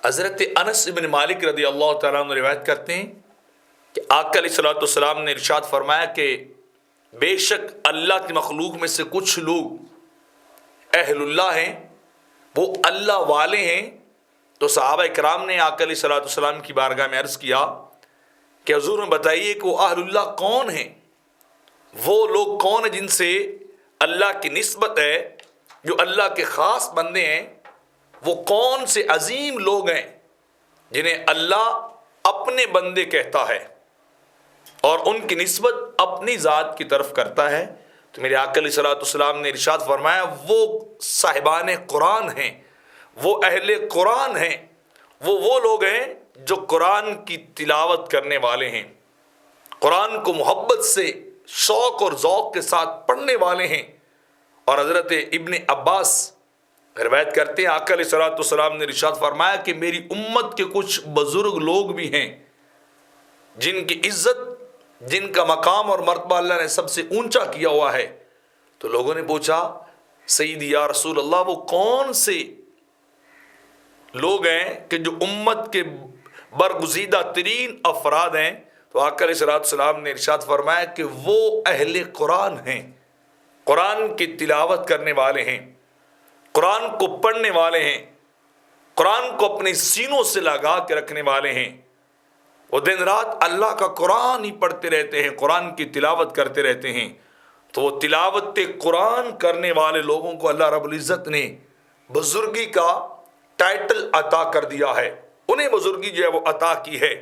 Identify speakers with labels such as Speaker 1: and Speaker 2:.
Speaker 1: حضرت انس بن مالک رضی اللہ تعالیٰ عنہ روایت کرتے ہیں کہ آقا علیہ الصلوۃ والسلام نے ارشاد فرمایا کہ بے شک اللہ کی مخلوق میں سے کچھ لوگ اہل اللہ ہیں، وہ اللہ والے ہیں۔ تو صحابہ اکرام نے آقا علیہ الصلوۃ والسلام کی بارگاہ میں عرض کیا کہ حضور میں بتائیے کہ وہ اہل اللہ کون ہیں، وہ لوگ کون ہیں جن سے اللہ کی نسبت ہے، جو اللہ کے خاص بندے ہیں، وہ کون سے عظیم لوگ ہیں جنہیں اللہ اپنے بندے کہتا ہے اور ان کی نسبت اپنی ذات کی طرف کرتا ہے۔ تو میرے آقا علیہ الصلوۃ والسلام نے ارشاد فرمایا وہ صاحبان قرآن ہیں، وہ اہل قرآن ہیں، وہ لوگ ہیں جو قرآن کی تلاوت کرنے والے ہیں، قرآن کو محبت سے، شوق اور ذوق کے ساتھ پڑھنے والے ہیں۔ اور حضرت ابن عباس روایت کرتے ہیں آقا علیہ الصلوۃ والسلام نے ارشاد فرمایا کہ میری امت کے کچھ بزرگ لوگ بھی ہیں جن کی عزت، جن کا مقام اور مرتبہ اللہ نے سب سے اونچا کیا ہوا ہے۔ تو لوگوں نے پوچھا سیدی یا رسول اللہ وہ کون سے لوگ ہیں کہ جو امت کے برگزیدہ ترین افراد ہیں؟ تو آقا علیہ الصلوۃ والسلام نے ارشاد فرمایا کہ وہ اہل قرآن ہیں، قرآن کی تلاوت کرنے والے ہیں، قرآن کو پڑھنے والے ہیں، قرآن کو اپنے سینوں سے لگا کے رکھنے والے ہیں۔ وہ دن رات اللہ کا قرآن ہی پڑھتے رہتے ہیں، قرآن کی تلاوت کرتے رہتے ہیں۔ تو وہ تلاوت قرآن کرنے والے لوگوں کو اللہ رب العزت نے بزرگی کا ٹائٹل عطا کر دیا ہے، انہیں بزرگی جو ہے وہ عطا کی ہے۔